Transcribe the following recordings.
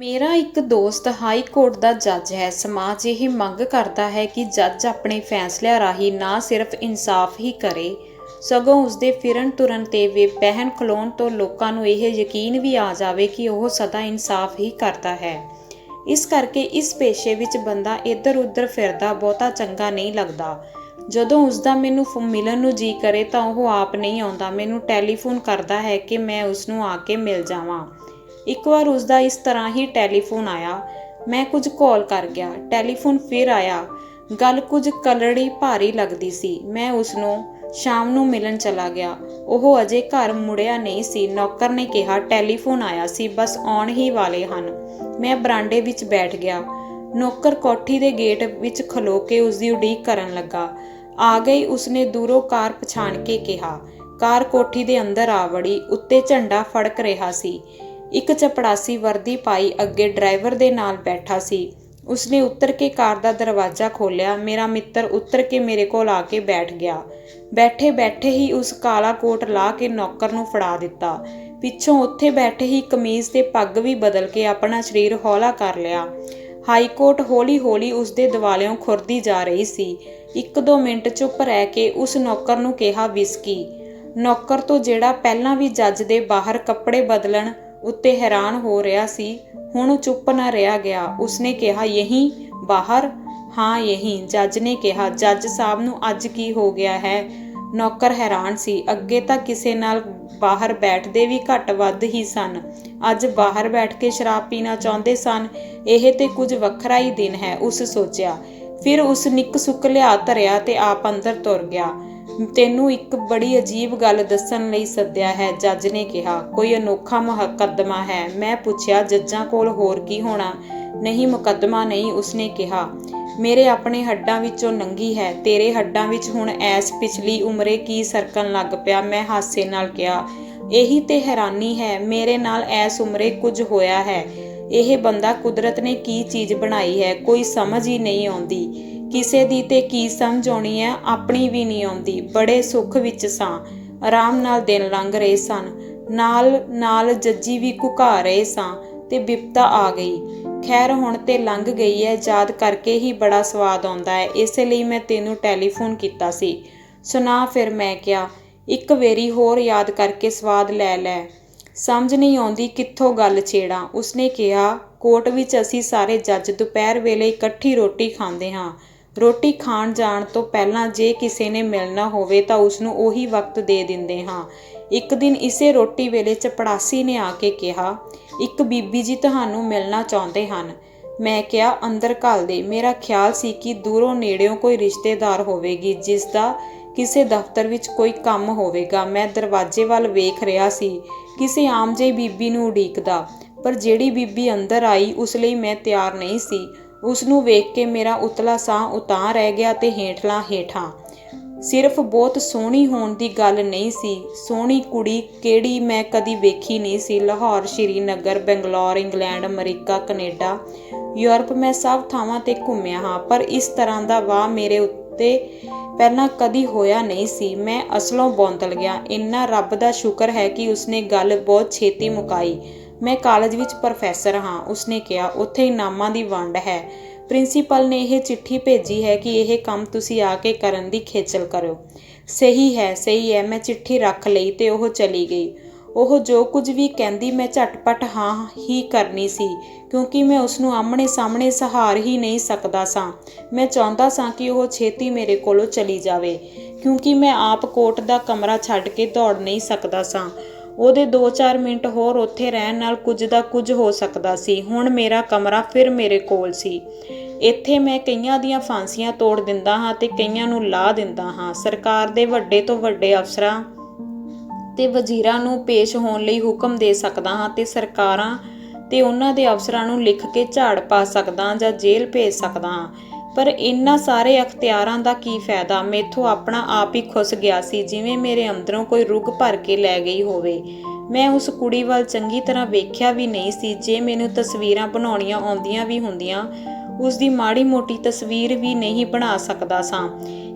ਮੇਰਾ ਇੱਕ ਦੋਸਤ ਹਾਈ ਕੋਰਟ ਦਾ ਜੱਜ ਹੈ। ਸਮਾਜ ਇਹ ਮੰਗ ਕਰਦਾ ਹੈ ਕਿ ਜੱਜ ਆਪਣੇ ਫੈਸਲਿਆਂ ਰਾਹੀਂ ਨਾ ਸਿਰਫ ਇਨਸਾਫ ਹੀ ਕਰੇ, ਸਗੋਂ ਉਸਦੇ ਫਿਰਨ ਤੁਰਨ ਤੇ ਵੀ ਬਹਿਣ ਖਲੋਣ ਤੋਂ ਲੋਕਾਂ ਨੂੰ ਇਹ ਯਕੀਨ ਵੀ ਆ ਜਾਵੇ ਕਿ ਉਹ ਸਦਾ ਇਨਸਾਫ ਹੀ ਕਰਦਾ ਹੈ। ਇਸ ਕਰਕੇ ਇਸ ਪੇਸ਼ੇ ਵਿੱਚ ਬੰਦਾ ਇੱਧਰ ਉੱਧਰ ਫਿਰਦਾ ਬਹੁਤਾ ਚੰਗਾ ਨਹੀਂ ਲੱਗਦਾ। ਜਦੋਂ ਉਸਦਾ ਮੈਨੂੰ ਮਿਲਣ ਨੂੰ ਜੀ ਕਰੇ ਤਾਂ ਉਹ ਆਪ ਨਹੀਂ ਆਉਂਦਾ, ਮੈਨੂੰ ਟੈਲੀਫੋਨ ਕਰਦਾ ਹੈ ਕਿ ਮੈਂ ਉਸਨੂੰ ਆ ਕੇ ਮਿਲ ਜਾਵਾਂ। ਇੱਕ ਵਾਰ ਉਸਦਾ ਇਸ ਤਰ੍ਹਾਂ ਹੀ ਟੈਲੀਫੋਨ ਆਇਆ। ਮੈਂ ਕੁਝ ਘੋਲ ਕਰ ਗਿਆ। ਟੈਲੀਫੋਨ ਫਿਰ ਆਇਆ। ਗੱਲ ਕੁਝ ਕਲੜੀ ਭਾਰੀ ਲੱਗਦੀ ਸੀ। ਮੈਂ ਉਸਨੂੰ ਸ਼ਾਮ ਨੂੰ ਮਿਲਣ ਚਲਾ ਗਿਆ। ਉਹ ਅਜੇ ਘਰ ਮੁੜਿਆ ਨਹੀਂ ਸੀ। ਨੌਕਰ ਨੇ ਕਿਹਾ ਟੈਲੀਫੋਨ ਆਇਆ ਸੀ, ਬਸ ਆਉਣ ਹੀ ਵਾਲੇ ਹਨ। ਮੈਂ ਬਰਾਂਡੇ ਵਿੱਚ ਬੈਠ ਗਿਆ। ਨੌਕਰ ਕੋਠੀ ਦੇ ਗੇਟ ਵਿੱਚ ਖਲੋ ਕੇ ਉਸਦੀ ਉਡੀਕ ਕਰਨ ਲੱਗਾ। ਆ ਗਈ, ਉਸਨੇ ਦੂਰੋਂ ਕਾਰ ਪਛਾਣ ਕੇ ਕਿਹਾ। ਕਾਰ ਕੋਠੀ ਦੇ ਅੰਦਰ ਆ ਵੜੀ। ਉੱਤੇ ਝੰਡਾ ਫੜਕ ਰਿਹਾ ਸੀ। ਇੱਕ ਚਪੜਾਸੀ ਵਰਦੀ ਪਾਈ ਅੱਗੇ ਡਰਾਈਵਰ ਦੇ ਨਾਲ ਬੈਠਾ ਸੀ। ਉਸਨੇ ਉੱਤਰ ਕੇ ਕਾਰ ਦਾ ਦਰਵਾਜ਼ਾ ਖੋਲ੍ਹਿਆ। ਮੇਰਾ ਮਿੱਤਰ ਉੱਤਰ ਕੇ ਮੇਰੇ ਕੋਲ ਆ ਕੇ ਬੈਠ ਗਿਆ। ਬੈਠੇ ਬੈਠੇ ਹੀ ਉਸ ਕਾਲਾ ਕੋਟ ਲਾਹ ਕੇ ਨੌਕਰ ਨੂੰ ਫੜਾ ਦਿੱਤਾ। ਪਿੱਛੋਂ ਉੱਥੇ ਬੈਠੇ ਹੀ ਕਮੀਜ਼ ਤੇ ਪੱਗ ਵੀ ਬਦਲ ਕੇ ਆਪਣਾ ਸਰੀਰ ਹੌਲਾ ਕਰ ਲਿਆ। ਹਾਈਕੋਰਟ ਹੌਲੀ ਹੌਲੀ ਉਸਦੇ ਦੁਆਲਿਓਂ ਖੁਰਦੀ ਜਾ ਰਹੀ ਸੀ। 1-2 ਮਿੰਟ ਚੁੱਪ ਰਹਿ ਕੇ ਉਸ ਨੌਕਰ ਨੂੰ ਕਿਹਾ ਵਿਸਕੀ। ਨੌਕਰ ਤੋਂ ਜਿਹੜਾ ਪਹਿਲਾਂ ਵੀ ਜੱਜ ਦੇ ਬਾਹਰ ਕੱਪੜੇ ਬਦਲਣ ਉੱਤੇ ਹੈਰਾਨ ਹੋ ਰਿਹਾ ਸੀ, ਹੁਣ ਚੁੱਪ ਨਾ ਰਿਹਾ ਗਿਆ। ਉਸਨੇ ਕਿਹਾ ਯਹੀਂ ਬਾਹਰ? ਹਾਂ ਯਹੀਂ, ਜੱਜ ਨੇ ਕਿਹਾ। ਜੱਜ ਸਾਹਿਬ ਨੂੰ ਅੱਜ ਕੀ ਹੋ ਗਿਆ ਹੈ? ਨੌਕਰ ਹੈਰਾਨ ਸੀ। ਅੱਗੇ ਤਾਂ ਕਿਸੇ ਨਾਲ ਬਾਹਰ ਬੈਠਦੇ ਵੀ ਘੱਟ ਵੱਧ ਹੀ ਸਨ, ਅੱਜ ਬਾਹਰ ਬੈਠ ਕੇ ਸ਼ਰਾਬ ਪੀਣਾ ਚਾਹੁੰਦੇ ਸਨ। ਇਹ ਤੇ ਕੁਝ ਵੱਖਰਾ ਹੀ ਦਿਨ ਹੈ, ਉਸ ਸੋਚਿਆ। ਫਿਰ ਉਸ ਨਿੱਕ ਸੁੱਕ ਲਿਆ ਧਰਿਆ ਤੇ ਆਪ ਅੰਦਰ ਤੁਰ ਗਿਆ। ਤੈਨੂੰ ਇੱਕ ਬੜੀ ਅਜੀਬ ਗੱਲ ਦੱਸਣ ਲਈ ਸੱਦਿਆ ਹੈ, ਜੱਜ ਨੇ ਕਿਹਾ। ਕੋਈ ਅਨੋਖਾ ਮੁਕੱਦਮਾ ਹੈ? ਮੈਂ ਪੁੱਛਿਆ। ਜੱਜਾਂ ਕੋਲ ਹੋਰ ਕੀ ਹੋਣਾ? ਨਹੀਂ, ਮੁਕੱਦਮਾ ਨਹੀਂ, ਉਸਨੇ ਕਿਹਾ। ਮੇਰੇ ਆਪਣੇ ਹੱਡਾਂ ਵਿੱਚੋਂ ਲੰਘੀ ਹੈ, ਤੇਰੇ ਹੱਡਾਂ ਵਿੱਚ ਹੁਣ ਐਸ ਪਿਛਲੀ ਉਮਰੇ ਕੀ ਸਰਕਣ ਲੱਗ ਪਿਆ? ਮੈਂ ਹਾਸੇ ਨਾਲ ਕਿਹਾ। ਇਹੀ ਤੇ ਹੈਰਾਨੀ ਹੈ, ਮੇਰੇ ਨਾਲ ਐਸ ਉਮਰੇ ਕੁਝ ਹੋਇਆ ਹੈ। ਇਹ ਬੰਦਾ ਕੁਦਰਤ ਨੇ ਕੀ ਚੀਜ਼ ਬਣਾਈ ਹੈ, ਕੋਈ ਸਮਝ ਹੀ ਨਹੀਂ ਆਉਂਦੀ। ਕਿਸੇ ਦੀ ਤੇ ਕੀ ਸਮਝ ਆਉਣੀ ਹੈ, ਆਪਣੀ ਵੀ ਨਹੀਂ ਆਉਂਦੀ। ਬੜੇ ਸੁੱਖ ਵਿੱਚ ਸਾਂ, ਆਰਾਮ ਨਾਲ ਦਿਨ ਲੰਘ ਰਹੇ ਸਨ। ਨਾਲ ਨਾਲ ਜੱਜੀ ਵੀ ਘੁਕਾ ਰਹੇ ਸਾਂ ਤੇ ਬਿਪਤਾ ਆ ਗਈ। ਖੈਰ ਹੁਣ ਤੇ ਲੰਘ ਗਈ ਹੈ, ਯਾਦ ਕਰਕੇ ਹੀ ਬੜਾ ਸਵਾਦ ਆਉਂਦਾ ਹੈ, ਇਸੇ ਲਈ ਮੈਂ ਤੈਨੂੰ ਟੈਲੀਫੋਨ ਕੀਤਾ ਸੀ। ਸੁਣਾ ਫਿਰ, ਮੈਂ ਕਿਹਾ। ਇੱਕ ਵੇਰੀ ਹੋਰ ਯਾਦ ਕਰਕੇ ਸਵਾਦ ਲੈ ਲੈ। ਸਮਝ ਨਹੀਂ ਆਉਂਦੀ ਕਿੱਥੋਂ ਗੱਲ ਛੇੜਾਂ, ਉਸਨੇ ਕਿਹਾ। ਕੋਰਟ ਵਿੱਚ ਅਸੀਂ ਸਾਰੇ ਜੱਜ ਦੁਪਹਿਰ ਵੇਲੇ ਇਕੱਠੀ ਰੋਟੀ ਖਾਂਦੇ ਹਾਂ। ਰੋਟੀ ਖਾਣ ਜਾਣ ਤੋਂ ਪਹਿਲਾਂ ਜੇ ਕਿਸੇ ਨੇ ਮਿਲਣਾ ਹੋਵੇ ਤਾਂ ਉਸਨੂੰ ਉਹੀ ਵਕਤ ਦੇ ਦਿੰਦੇ ਹਾਂ। ਇੱਕ ਦਿਨ ਇਸੇ ਰੋਟੀ ਵੇਲੇ ਚਪੜਾਸੀ ਨੇ ਆ ਕੇ ਕਿਹਾ, ਇੱਕ ਬੀਬੀ ਜੀ ਤੁਹਾਨੂੰ ਮਿਲਣਾ ਚਾਹੁੰਦੇ ਹਨ। ਮੈਂ ਕਿਹਾ ਅੰਦਰ ਘੱਲ ਦੇ। ਮੇਰਾ ਖਿਆਲ ਸੀ ਕਿ ਦੂਰੋਂ ਨੇੜਿਓਂ ਕੋਈ ਰਿਸ਼ਤੇਦਾਰ ਹੋਵੇਗੀ ਜਿਸ ਦਾ ਕਿਸੇ ਦਫ਼ਤਰ ਵਿੱਚ ਕੋਈ ਕੰਮ ਹੋਵੇਗਾ। ਮੈਂ ਦਰਵਾਜ਼ੇ ਵੱਲ ਵੇਖ ਰਿਹਾ ਸੀ, ਕਿਸੇ ਆਮ ਜਿਹੀ ਬੀਬੀ ਨੂੰ ਉਡੀਕਦਾ, ਪਰ ਜਿਹੜੀ ਬੀਬੀ ਅੰਦਰ ਆਈ ਉਸ ਲਈ ਮੈਂ ਤਿਆਰ ਨਹੀਂ ਸੀ। ਉਸਨੂੰ ਵੇਖ ਕੇ ਮੇਰਾ ਉਤਲਾ ਸਾਹ ਉਤਾਂਹ ਰਹਿ ਗਿਆ ਤੇ ਹੇਠਾਂ ਸਿਰਫ ਬਹੁਤ ਸੋਹਣੀ ਹੋਣ ਦੀ ਗੱਲ ਨਹੀਂ ਸੀ, ਸੋਹਣੀ ਕੁੜੀ ਕਿਹੜੀ ਮੈਂ ਕਦੀ ਵੇਖੀ ਨਹੀਂ ਸੀ। Lahore, Srinagar, Bangalore, England, America, Canada, Europe, ਮੈਂ ਸਭ ਥਾਵਾਂ ਤੇ ਘੁੰਮਿਆ ਹਾਂ, ਪਰ ਇਸ ਤਰ੍ਹਾਂ ਦਾ ਵਾਹ ਮੇਰੇ ਉੱਤੇ ਪਹਿਲਾਂ ਕਦੀ ਹੋਇਆ ਨਹੀਂ ਸੀ। ਮੈਂ ਅਸਲੋਂ ਬੌਂਦਲ ਗਿਆ। ਇੰਨਾ ਰੱਬ ਦਾ ਸ਼ੁਕਰ ਹੈ ਕਿ ਉਸਨੇ ਗੱਲ ਬਹੁਤ ਛੇਤੀ ਮੁਕਾਈ। ਮੈਂ ਕਾਲਜ ਵਿੱਚ ਪ੍ਰੋਫੈਸਰ ਹਾਂ, ਉਸਨੇ ਕਿਹਾ। ਉੱਥੇ ਇਨਾਮਾਂ ਦੀ ਵੰਡ ਹੈ। ਪ੍ਰਿੰਸੀਪਲ ਨੇ ਇਹ ਚਿੱਠੀ ਭੇਜੀ ਹੈ ਕਿ ਇਹ ਕੰਮ ਤੁਸੀਂ ਆ ਕੇ ਕਰਨ ਦੀ ਖੇਚਲ ਕਰੋ। ਸਹੀ ਹੈ। ਮੈਂ ਚਿੱਠੀ ਰੱਖ ਲਈ ਤੇ ਉਹ ਚਲੀ ਗਈ। ਉਹ ਜੋ ਕੁਝ ਵੀ ਕਹਿੰਦੀ ਮੈਂ ਝਟਪਟ ਹਾਂ ਹੀ ਕਰਨੀ ਸੀ, ਕਿਉਂਕਿ ਮੈਂ ਉਸਨੂੰ ਆਹਮਣੇ ਸਾਹਮਣੇ ਸਹਾਰ ਹੀ ਨਹੀਂ ਸਕਦਾ ਸਾਂ। ਮੈਂ ਚਾਹੁੰਦਾ ਸਾਂ ਕਿ ਉਹ ਛੇਤੀ ਮੇਰੇ ਕੋਲੋਂ ਚਲੀ ਜਾਵੇ, ਕਿਉਂਕਿ ਮੈਂ ਆਪ ਕੋਰਟ ਦਾ ਕਮਰਾ ਛੱਡ ਕੇ ਦੌੜ ਨਹੀਂ ਸਕਦਾ ਸਾਂ। ਉਹਦੇ 2-4 ਮਿੰਟ ਹੋਰ ਉੱਥੇ ਰਹਿਣ ਨਾਲ ਕੁਝ ਦਾ ਕੁਝ ਹੋ ਸਕਦਾ ਸੀ। ਹੁਣ ਮੇਰਾ ਕਮਰਾ ਫਿਰ ਮੇਰੇ ਕੋਲ ਸੀ। ਇੱਥੇ ਮੈਂ ਕਈਆਂ ਦੀਆਂ ਫਾਂਸੀਆਂ ਤੋੜ ਦਿੰਦਾ ਹਾਂ ਤੇ ਕਈਆਂ ਨੂੰ ਲਾਹ ਦਿੰਦਾ ਹਾਂ। ਸਰਕਾਰ ਦੇ ਵੱਡੇ ਤੋਂ ਵੱਡੇ ਅਫਸਰਾਂ ਤੇ ਵਜ਼ੀਰਾਂ ਨੂੰ ਪੇਸ਼ ਹੋਣ ਲਈ ਹੁਕਮ ਦੇ ਸਕਦਾ ਹਾਂ ਤੇ ਸਰਕਾਰਾਂ ਤੇ ਉਹਨਾਂ ਦੇ ਅਫਸਰਾਂ ਨੂੰ ਲਿਖ ਕੇ ਝਾੜ ਪਾ ਸਕਦਾ ਜਾਂ ਜੇਲ੍ਹ ਭੇਜ ਸਕਦਾ ਹਾਂ। ਪਰ ਇਹਨਾਂ ਸਾਰੇ ਅਖਤਿਆਰਾਂ ਦਾ ਕੀ ਫਾਇਦਾ? ਮੈਥੋਂ ਆਪਣਾ ਆਪ ਹੀ ਖੁੱਸ ਗਿਆ ਸੀ, ਜਿਵੇਂ ਮੇਰੇ ਅੰਦਰੋਂ ਕੋਈ ਰੁੱਗ ਭਰ ਕੇ ਲੈ ਗਈ ਹੋਵੇ। ਮੈਂ ਉਸ ਕੁੜੀ ਵੱਲ ਚੰਗੀ ਤਰ੍ਹਾਂ ਵੇਖਿਆ ਵੀ ਨਹੀਂ ਸੀ। ਜੇ ਮੈਨੂੰ ਤਸਵੀਰਾਂ ਬਣਾਉਣੀਆਂ ਆਉਂਦੀਆਂ ਵੀ ਹੁੰਦੀਆਂ, ਉਸਦੀ ਮਾੜੀ ਮੋਟੀ ਤਸਵੀਰ ਵੀ ਨਹੀਂ ਬਣਾ ਸਕਦਾ ਸਾਂ।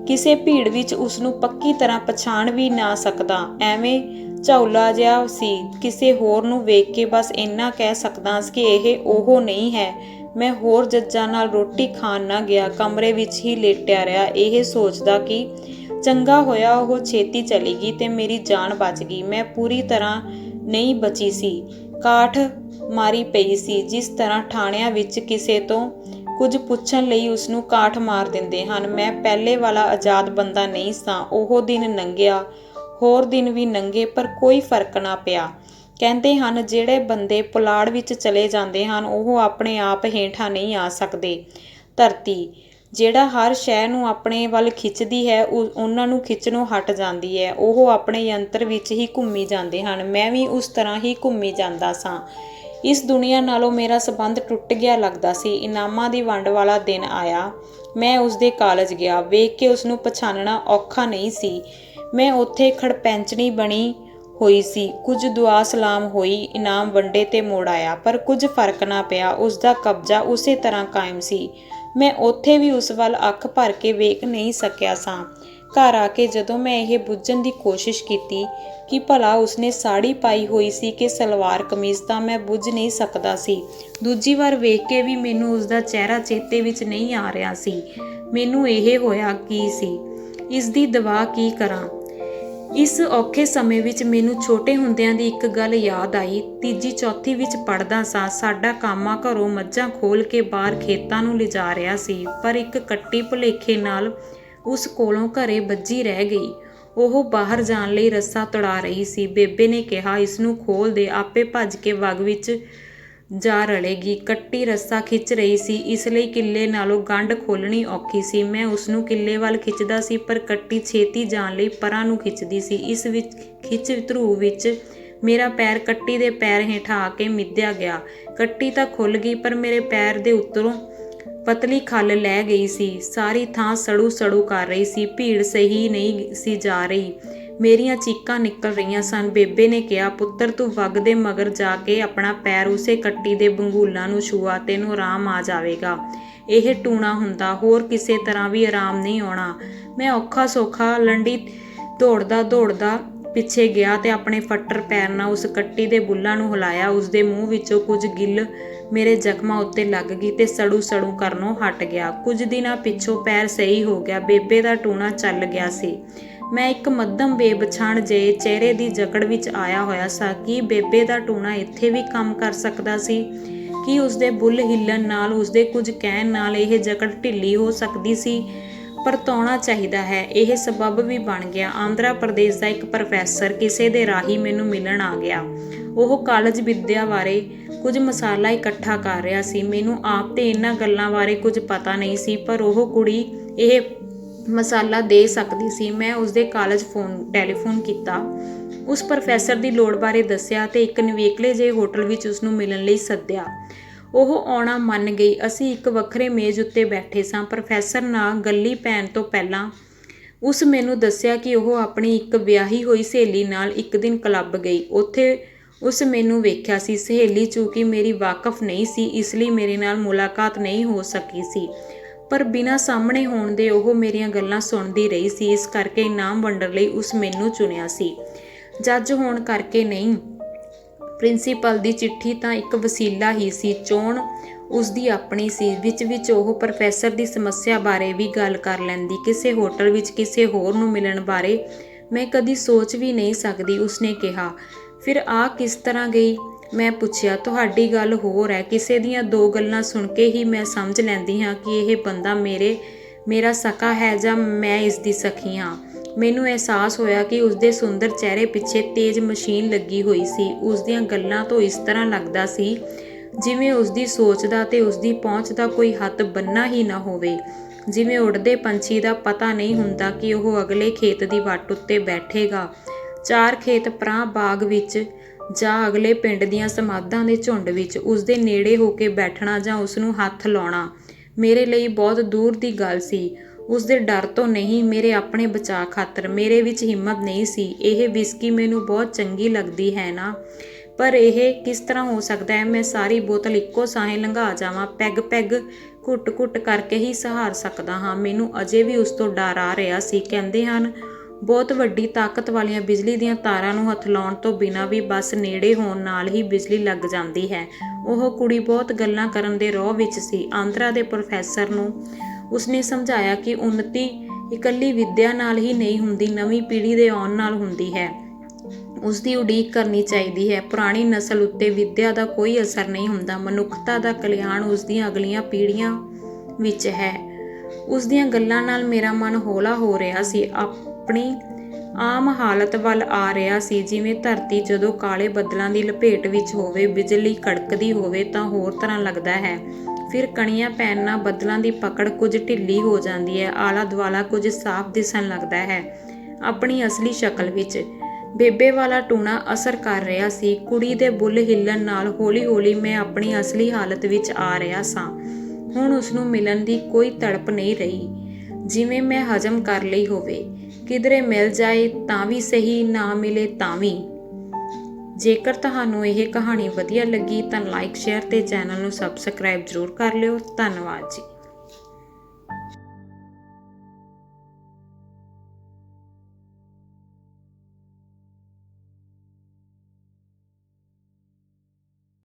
ਕਿਸੇ ਭੀੜ ਵਿੱਚ ਉਸਨੂੰ ਪੱਕੀ ਤਰ੍ਹਾਂ ਪਛਾਣ ਵੀ ਨਾ ਸਕਦਾ। ਐਵੇਂ ਝੌਲਾ ਜਿਹਾ ਸੀ। ਕਿਸੇ ਹੋਰ ਨੂੰ ਵੇਖ ਕੇ ਬਸ ਇੰਨਾ ਕਹਿ ਸਕਦਾ ਕਿ ਇਹ ਉਹ ਨਹੀਂ ਹੈ। ਮੈਂ ਹੋਰ ਜੱਜਾਂ ਨਾਲ ਰੋਟੀ ਖਾਣ ਨਾ ਗਿਆ, ਕਮਰੇ ਵਿੱਚ ਹੀ ਲੇਟਿਆ ਰਿਹਾ, ਇਹ ਸੋਚਦਾ ਕਿ ਚੰਗਾ ਹੋਇਆ ਉਹ ਛੇਤੀ ਚਲੀ ਗਈ ਤੇ ਮੇਰੀ ਜਾਨ ਬਚ ਗਈ। ਮੈਂ ਪੂਰੀ ਤਰ੍ਹਾਂ ਨਹੀਂ ਬਚੀ ਸੀ, ਕਾਠ ਮਾਰੀ ਪਈ ਸੀ। ਜਿਸ ਤਰ੍ਹਾਂ ਥਾਣਿਆਂ ਵਿੱਚ ਕਿਸੇ ਤੋਂ ਕੁਝ ਪੁੱਛਣ ਲਈ ਉਸਨੂੰ ਕਾਠ ਮਾਰ ਦਿੰਦੇ ਹਨ। ਮੈਂ ਪਹਿਲੇ ਵਾਲਾ ਆਜ਼ਾਦ ਬੰਦਾ ਨਹੀਂ ਸਾਂ। ਉਹ ਦਿਨ ਲੰਘਿਆ, ਹੋਰ ਦਿਨ ਵੀ ਲੰਘੇ, ਪਰ ਕੋਈ ਫਰਕ ਨਾ ਪਿਆ। ਕਹਿੰਦੇ ਹਨ ਜਿਹੜੇ ਬੰਦੇ ਪੁਲਾੜ ਵਿੱਚ ਚਲੇ ਜਾਂਦੇ ਹਨ ਉਹ ਆਪਣੇ ਆਪ ਹੇਠਾਂ ਨਹੀਂ ਆ ਸਕਦੇ। ਧਰਤੀ ਜਿਹੜਾ ਹਰ ਸ਼ੈ ਨੂੰ ਆਪਣੇ ਵੱਲ ਖਿੱਚਦੀ ਹੈ ਉਹਨਾਂ ਨੂੰ ਖਿੱਚਣੋਂ ਹਟ ਜਾਂਦੀ ਹੈ। ਉਹ ਆਪਣੇ ਯੰਤਰ ਵਿੱਚ ਹੀ ਘੁੰਮੀ ਜਾਂਦੇ ਹਨ। ਮੈਂ ਵੀ ਉਸ ਤਰ੍ਹਾਂ ਹੀ ਘੁੰਮੀ ਜਾਂਦਾ ਸਾਂ। ਇਸ ਦੁਨੀਆ ਨਾਲੋਂ ਮੇਰਾ ਸੰਬੰਧ ਟੁੱਟ ਗਿਆ ਲੱਗਦਾ ਸੀ। ਇਨਾਮਾਂ ਦੀ ਵੰਡ ਵਾਲਾ ਦਿਨ ਆਇਆ। ਮੈਂ ਉਸਦੇ ਕਾਲਜ ਗਿਆ। ਵੇਖ ਕੇ ਉਸਨੂੰ ਪਛਾਣਨਾ ਔਖਾ ਨਹੀਂ ਸੀ। ਮੈਂ ਉੱਥੇ ਖੜਪੈਂਚਣੀ ਬਣੀ ਹੋਈ ਸੀ। ਕੁਝ ਦੁਆ ਸਲਾਮ ਹੋਈ, ਇਨਾਮ ਵੰਡੇ ਤੇ ਮੁੜ ਆਇਆ, ਪਰ ਕੁਝ ਫਰਕ ਨਾ ਪਿਆ। ਉਸਦਾ ਕਬਜ਼ਾ ਉਸੇ ਤਰ੍ਹਾਂ ਕਾਇਮ ਸੀ। ਮੈਂ ਉੱਥੇ ਵੀ ਉਸ ਵੱਲ ਅੱਖ ਭਰ ਕੇ ਵੇਖ ਨਹੀਂ ਸਕਿਆ ਸਾਂ। ਘਰ ਆ ਕੇ ਜਦੋਂ ਮੈਂ ਇਹ ਬੁੱਝਣ ਦੀ ਕੋਸ਼ਿਸ਼ ਕੀਤੀ ਕਿ ਭਲਾ ਉਸਨੇ ਸਾੜੀ ਪਾਈ ਹੋਈ ਸੀ ਕਿ ਸਲਵਾਰ ਕਮੀਜ਼, ਤਾਂ ਮੈਂ ਬੁੱਝ ਨਹੀਂ ਸਕਦਾ ਸੀ। ਦੂਜੀ ਵਾਰ ਵੇਖ ਕੇ ਵੀ ਮੈਨੂੰ ਉਸਦਾ ਚਿਹਰਾ ਚੇਤੇ ਵਿੱਚ ਨਹੀਂ ਆ ਰਿਹਾ ਸੀ। ਮੈਨੂੰ ਇਹ ਹੋਇਆ ਕੀ ਸੀ, ਇਸ ਦੀ ਦਵਾ ਕੀ ਕਰਾਂ। ਇਸ ਔਖੇ ਸਮੇਂ ਵਿੱਚ ਮੈਨੂੰ ਛੋਟੇ ਹੁੰਦਿਆਂ ਦੀ ਇੱਕ ਗੱਲ ਯਾਦ ਆਈ। ਤੀਜੀ ਚੌਥੀ ਵਿੱਚ ਪੜ੍ਹਦਾ ਸਾਂ। ਸਾਡਾ ਕਾਮਾ ਘਰੋਂ ਮੱਝਾਂ ਖੋਲ ਕੇ ਬਾਹਰ ਖੇਤਾਂ ਨੂੰ ਲਿਜਾ ਰਿਹਾ ਸੀ, ਪਰ ਇੱਕ ਕੱਟੀ ਭੁਲੇਖੇ ਨਾਲ ਉਸ ਕੋਲੋਂ ਘਰੇ ਬੱਝੀ ਰਹਿ ਗਈ। ਉਹ ਬਾਹਰ ਜਾਣ ਲਈ ਰੱਸਾ ਤੁੜਾ ਰਹੀ ਸੀ। ਬੇਬੇ ਨੇ ਕਿਹਾ, ਇਸਨੂੰ ਖੋਲ ਦੇ, ਆਪੇ ਭੱਜ ਕੇ ਵਗ ਵਿੱਚ ਜਾ ਰਲੇਗੀ। ਕੱਟੀ ਰੱਸਾ ਖਿੱਚ ਰਹੀ ਸੀ, ਇਸ ਲਈ ਕਿੱਲੇ ਨਾਲੋਂ ਗੰਢ ਖੋਲ੍ਹਣੀ ਔਖੀ ਸੀ। ਮੈਂ ਉਸਨੂੰ ਕਿੱਲੇ ਵੱਲ ਖਿੱਚਦਾ ਸੀ, ਪਰ ਕੱਟੀ ਛੇਤੀ ਜਾਣ ਲਈ ਪਰਾਂ ਨੂੰ ਖਿੱਚਦੀ ਸੀ। ਇਸ ਵਿੱਚ ਖਿੱਚ ਧਰੂ ਵਿੱਚ ਮੇਰਾ ਪੈਰ ਕੱਟੀ ਦੇ ਪੈਰ ਹੇਠਾਂ ਆ ਕੇ ਮਿੱਧਿਆ ਗਿਆ। ਕੱਟੀ ਤਾਂ ਖੁੱਲ੍ਹ ਗਈ, ਪਰ ਮੇਰੇ ਪੈਰ ਦੇ ਉੱਤੋਂ ਪਤਲੀ ਖੱਲ ਲੈ ਗਈ ਸੀ। ਸਾਰੀ ਥਾਂ ਸੜੂ ਸੜੂ ਕਰ ਰਹੀ ਸੀ। ਭੀੜ ਸਹੀ ਨਹੀਂ ਸੀ ਜਾ ਰਹੀ। ਮੇਰੀਆਂ ਚੀਕਾਂ ਨਿਕਲ ਰਹੀਆਂ ਸਨ। ਬੇਬੇ ਨੇ ਕਿਹਾ, ਪੁੱਤਰ ਤੂੰ ਵਗ ਦੇ ਮਗਰ ਜਾ ਕੇ ਆਪਣਾ ਪੈਰ ਉਸੇ ਕੱਟੀ ਦੇ ਬੰਗੂਲਾਂ ਨੂੰ ਛੂਆ, ਤੈਨੂੰ ਆਰਾਮ ਆ ਜਾਵੇਗਾ। ਇਹ ਟੂਣਾ ਹੁੰਦਾ, ਹੋਰ ਕਿਸੇ ਤਰ੍ਹਾਂ ਵੀ ਆਰਾਮ ਨਹੀਂ ਆਉਣਾ। ਮੈਂ ਔਖਾ ਸੌਖਾ ਲੰਡੀ ਦੌੜਦਾ ਪਿੱਛੇ ਗਿਆ ਤੇ ਆਪਣੇ ਫੱਟਰ ਪੈਰ ਨਾਲ ਉਸ ਕੱਟੀ ਦੇ ਬੁੱਲ੍ਹਾਂ ਨੂੰ ਹਿਲਾਇਆ। ਉਸਦੇ ਮੂੰਹ ਵਿੱਚੋਂ ਕੁਝ ਗਿੱਲ ਮੇਰੇ ਜ਼ਖਮਾਂ ਉੱਤੇ ਲੱਗ ਗਈ ਤੇ ਸੜੂ ਕਰਨੋਂ ਹਟ ਗਿਆ। ਕੁਝ ਦਿਨਾਂ ਪਿੱਛੋਂ ਪੈਰ ਸਹੀ ਹੋ ਗਿਆ। ਬੇਬੇ ਦਾ ਟੂਣਾ ਚੱਲ ਗਿਆ ਸੀ। ਮੈਂ ਇੱਕ ਮੱਧਮ ਬੇਪਛਾਣ ਜਿਹੇ ਚਿਹਰੇ ਦੀ ਜਕੜ ਵਿੱਚ ਆਇਆ ਹੋਇਆ ਸਾਂ। ਕੀ ਬੇਬੇ ਦਾ ਟੂਣਾ ਇੱਥੇ ਵੀ ਕੰਮ ਕਰ ਸਕਦਾ ਸੀ? ਕੀ ਉਸਦੇ ਬੁੱਲ੍ਹ ਹਿੱਲਣ ਨਾਲ, ਉਸਦੇ ਕੁਝ ਕਹਿਣ ਨਾਲ ਇਹ ਜਕੜ ਢਿੱਲੀ ਹੋ ਸਕਦੀ ਸੀ? ਪਰਤਾਉਣਾ ਚਾਹੀਦਾ ਹੈ। ਇਹ ਸਬੱਬ ਵੀ ਬਣ ਗਿਆ। ਆਂਧਰਾ ਪ੍ਰਦੇਸ਼ ਦਾ ਇੱਕ ਪ੍ਰੋਫੈਸਰ ਕਿਸੇ ਦੇ ਰਾਹੀਂ ਮੈਨੂੰ ਮਿਲਣ ਆ ਗਿਆ। ਉਹ ਕਾਲਜ ਵਿੱਦਿਆ ਬਾਰੇ ਕੁਝ ਮਸਾਲਾ ਇਕੱਠਾ ਕਰ ਰਿਹਾ ਸੀ। ਮੈਨੂੰ ਆਪ ਤੇ ਇਹਨਾਂ ਗੱਲਾਂ ਬਾਰੇ ਕੁਝ ਪਤਾ ਨਹੀਂ ਸੀ, ਪਰ ਉਹ ਕੁੜੀ ਇਹ ਮਸਾਲਾ ਦੇ ਸਕਦੀ ਸੀ। ਮੈਂ ਉਸਦੇ ਕਾਲਜ ਟੈਲੀਫੋਨ ਕੀਤਾ, ਉਸ ਪ੍ਰੋਫੈਸਰ ਦੀ ਲੋੜ ਬਾਰੇ ਦੱਸਿਆ ਤੇ ਇੱਕ ਨਿਵੇਕਲੇ ਜਿਹੇ ਹੋਟਲ ਵਿੱਚ ਉਸਨੂੰ ਮਿਲਣ ਲਈ ਸੱਦਿਆ। ਉਹ ਆਉਣਾ ਮੰਨ ਗਈ। ਅਸੀਂ ਇੱਕ ਵੱਖਰੇ ਮੇਜ਼ ਉੱਤੇ ਬੈਠੇ ਸਾਂ। ਪ੍ਰੋਫੈਸਰ ਨਾਲ ਗੱਲੀ ਪੈਣ ਤੋਂ ਪਹਿਲਾਂ ਉਸ ਮੈਨੂੰ ਦੱਸਿਆ ਕਿ ਉਹ ਆਪਣੀ ਇੱਕ ਵਿਆਹੀ ਹੋਈ ਸਹੇਲੀ ਨਾਲ ਇੱਕ ਦਿਨ ਕਲੱਬ ਗਈ। ਉੱਥੇ ਉਸ ਮੈਨੂੰ ਵੇਖਿਆ ਸੀ। ਸਹੇਲੀ ਚੂੰਕਿ ਮੇਰੀ ਵਾਕਫ ਨਹੀਂ ਸੀ, ਇਸ ਲਈ ਮੇਰੇ ਨਾਲ ਮੁਲਾਕਾਤ ਨਹੀਂ ਹੋ ਸਕੀ ਸੀ, ਪਰ ਬਿਨਾਂ ਸਾਹਮਣੇ ਹੋਣ ਦੇ ਉਹ ਮੇਰੀਆਂ ਗੱਲਾਂ ਸੁਣਦੀ ਰਹੀ ਸੀ। ਇਸ ਕਰਕੇ ਇਨਾਮ ਵੰਡਣ ਲਈ ਉਸ ਮੈਨੂੰ ਚੁਣਿਆ ਸੀ। ਜੱਜ ਹੋਣ ਕਰਕੇ ਨਹੀਂ। ਪ੍ਰਿੰਸੀਪਲ ਦੀ ਚਿੱਠੀ ਤਾਂ ਇੱਕ ਵਸੀਲਾ ਹੀ ਸੀ। ਚੋਣ ਉਸਦੀ ਆਪਣੀ ਸੀ। ਵਿੱਚ ਉਹ ਪ੍ਰੋਫੈਸਰ ਦੀ ਸਮੱਸਿਆ ਬਾਰੇ ਵੀ ਗੱਲ ਕਰ ਲੈਂਦੀ। ਕਿਸੇ ਹੋਟਲ ਵਿੱਚ ਕਿਸੇ ਹੋਰ ਨੂੰ ਮਿਲਣ ਬਾਰੇ ਮੈਂ ਕਦੀ ਸੋਚ ਵੀ ਨਹੀਂ ਸਕਦੀ। ਉਸਨੇ ਕਿਹਾ, ਫਿਰ ਆ ਕਿਸ ਤਰ੍ਹਾਂ ਗਈ? ਮੈਂ ਪੁੱਛਿਆ, ਤੁਹਾਡੀ ਗੱਲ ਹੋਰ ਹੈ। ਕਿਸੇ ਦੀਆਂ ਦੋ ਗੱਲਾਂ ਸੁਣ ਕੇ ਹੀ ਮੈਂ ਸਮਝ ਲੈਂਦੀ ਹਾਂ ਕਿ ਇਹ ਬੰਦਾ ਮੇਰਾ ਸਕਾ ਹੈ ਜਾਂ ਮੈਂ ਇਸ ਦੀ ਸਖੀ ਹਾਂ। ਮੈਨੂੰ ਅਹਿਸਾਸ ਹੋਇਆ ਕਿ ਉਸਦੇ ਸੁੰਦਰ ਚਿਹਰੇ ਪਿੱਛੇ ਤੇਜ਼ ਮਸ਼ੀਨ ਲੱਗੀ ਹੋਈ ਸੀ। ਉਸਦੀਆਂ ਗੱਲਾਂ ਤੋਂ ਇਸ ਤਰ੍ਹਾਂ ਲੱਗਦਾ ਸੀ ਜਿਵੇਂ ਉਸਦੀ ਸੋਚ ਦਾ ਤੇ ਉਸਦੀ ਪਹੁੰਚ ਦਾ ਕੋਈ ਹੱਦ ਬੰਨਾ ਹੀ ਨਾ ਹੋਵੇ। ਜਿਵੇਂ ਉੱਡਦੇ ਪੰਛੀ ਦਾ ਪਤਾ ਨਹੀਂ ਹੁੰਦਾ ਕਿ ਉਹ ਅਗਲੇ ਖੇਤ ਦੀ ਵੱਟ ਉੱਤੇ ਬੈਠੇਗਾ, 4 ਖੇਤ ਪਰਾਂ ਬਾਗ ਵਿੱਚ, ਜਾਂ ਅਗਲੇ ਪਿੰਡ ਦੀਆਂ ਸਮਾਧਾਂ ਦੇ ਝੁੰਡ ਵਿੱਚ। ਉਸਦੇ ਨੇੜੇ ਹੋ ਕੇ ਬੈਠਣਾ ਜਾਂ ਉਸਨੂੰ ਹੱਥ ਲਾਉਣਾ ਮੇਰੇ ਲਈ ਬਹੁਤ ਦੂਰ ਦੀ ਗੱਲ ਸੀ। ਉਸਦੇ ਡਰ ਤੋਂ ਨਹੀਂ, ਮੇਰੇ ਆਪਣੇ ਬਚਾਅ ਖਾਤਰ। ਮੇਰੇ ਵਿੱਚ ਹਿੰਮਤ ਨਹੀਂ ਸੀ। ਇਹ ਵਿਸਕੀ ਮੈਨੂੰ ਬਹੁਤ ਚੰਗੀ ਲੱਗਦੀ ਹੈ ਨਾ, ਪਰ ਇਹ ਕਿਸ ਤਰ੍ਹਾਂ ਹੋ ਸਕਦਾ ਹੈ ਮੈਂ ਸਾਰੀ ਬੋਤਲ ਇੱਕੋ ਸਾਹੇ ਲੰਘਾ ਜਾਵਾਂ। ਪੈਗ ਘੁੱਟ ਕਰਕੇ ਹੀ ਸਹਾਰ ਸਕਦਾ ਹਾਂ। ਮੈਨੂੰ ਅਜੇ ਵੀ ਉਸ ਤੋਂ ਡਰ ਆ ਰਿਹਾ ਸੀ। ਕਹਿੰਦੇ ਹਨ ਬਹੁਤ ਵੱਡੀ ਤਾਕਤ ਵਾਲੀਆਂ ਬਿਜਲੀ ਦੀਆਂ ਤਾਰਾਂ ਨੂੰ ਹੱਥ ਲਾਉਣ ਤੋਂ ਬਿਨਾਂ ਵੀ ਬਸ ਨੇੜੇ ਹੋਣ ਨਾਲ ਹੀ ਬਿਜਲੀ ਲੱਗ ਜਾਂਦੀ ਹੈ। ਉਹ ਕੁੜੀ ਬਹੁਤ ਗੱਲਾਂ ਕਰਨ ਦੇ ਰੌਹ ਵਿੱਚ ਸੀ। ਆਂਧਰਾ ਦੇ ਪ੍ਰੋਫੈਸਰ ਨੂੰ ਉਸਨੇ ਸਮਝਾਇਆ ਕਿ ਉੱਨਤੀ ਇਕੱਲੀ ਵਿੱਦਿਆ ਨਾਲ ਹੀ ਨਹੀਂ ਹੁੰਦੀ, ਨਵੀਂ ਪੀੜ੍ਹੀ ਦੇ ਆਉਣ ਨਾਲ ਹੁੰਦੀ ਹੈ। ਉਸ ਦੀ ਉਡੀਕ ਕਰਨੀ ਚਾਹੀਦੀ ਹੈ। ਪੁਰਾਣੀ ਨਸਲ ਉੱਤੇ ਵਿੱਦਿਆ ਦਾ ਕੋਈ ਅਸਰ ਨਹੀਂ ਹੁੰਦਾ। ਮਨੁੱਖਤਾ ਦਾ ਕਲਿਆਣ ਉਸ ਦੀਆਂ ਅਗਲੀਆਂ ਪੀੜ੍ਹੀਆਂ ਵਿੱਚ ਹੈ। ਉਸ ਦੀਆਂ ਗੱਲਾਂ ਨਾਲ ਮੇਰਾ ਮਨ ਹੌਲਾ ਹੋ ਰਿਹਾ ਸੀ, ਆਪਣੀ ਆਮ ਹਾਲਤ ਵੱਲ ਆ ਰਿਹਾ ਸੀ। ਜਿਵੇਂ ਧਰਤੀ ਜਦੋਂ ਕਾਲੇ ਬੱਦਲਾਂ ਦੀ ਲਪੇਟ ਵਿੱਚ ਹੋਵੇ, ਬਿਜਲੀ ਕੜਕਦੀ ਹੋਵੇ ਤਾਂ ਹੋਰ ਤਰ੍ਹਾਂ ਲੱਗਦਾ ਹੈ। ਫਿਰ ਕਣੀਆਂ ਪੈਣ ਨਾਲ ਬੱਦਲਾਂ ਦੀ ਪਕੜ ਕੁਝ ਢਿੱਲੀ ਹੋ ਜਾਂਦੀ ਹੈ। ਆਲਾ ਦੁਆਲਾ ਕੁਝ ਸਾਫ਼ ਦਿਸਣ ਲੱਗਦਾ ਹੈ, ਆਪਣੀ ਅਸਲੀ ਸ਼ਕਲ ਵਿੱਚ। ਬੇਬੇ ਵਾਲਾ ਟੂਣਾ ਅਸਰ ਕਰ ਰਿਹਾ ਸੀ। ਕੁੜੀ ਦੇ ਬੁੱਲ੍ਹ ਹਿੱਲਣ ਨਾਲ ਹੌਲੀ-ਹੌਲੀ ਮੈਂ ਆਪਣੀ ਅਸਲੀ ਹਾਲਤ ਵਿੱਚ ਆ ਰਿਹਾ ਸਾਂ। ਹੁਣ ਉਸਨੂੰ ਮਿਲਣ ਦੀ ਕੋਈ ਤੜਪ ਨਹੀਂ ਰਹੀ, ਜਿਵੇਂ ਮੈਂ ਹਜ਼ਮ ਕਰ ਲਈ ਹੋਵੇ। ਕਿਧਰੇ ਮਿਲ ਜਾਏ ਤਾਂ ਵੀ ਸਹੀ, ਨਾ ਮਿਲੇ ਤਾਂ ਵੀ। ਜੇਕਰ ਤੁਹਾਨੂੰ ਇਹ ਕਹਾਣੀ ਵਧੀਆ ਲੱਗੀ ਤਾਂ ਲਾਈਕ, ਸ਼ੇਅਰ ਤੇ ਚੈਨਲ ਨੂੰ ਸਬਸਕ੍ਰਾਈਬ ਜ਼ਰੂਰ ਕਰ ਲਿਓ। ਧੰਨਵਾਦ ਜੀ।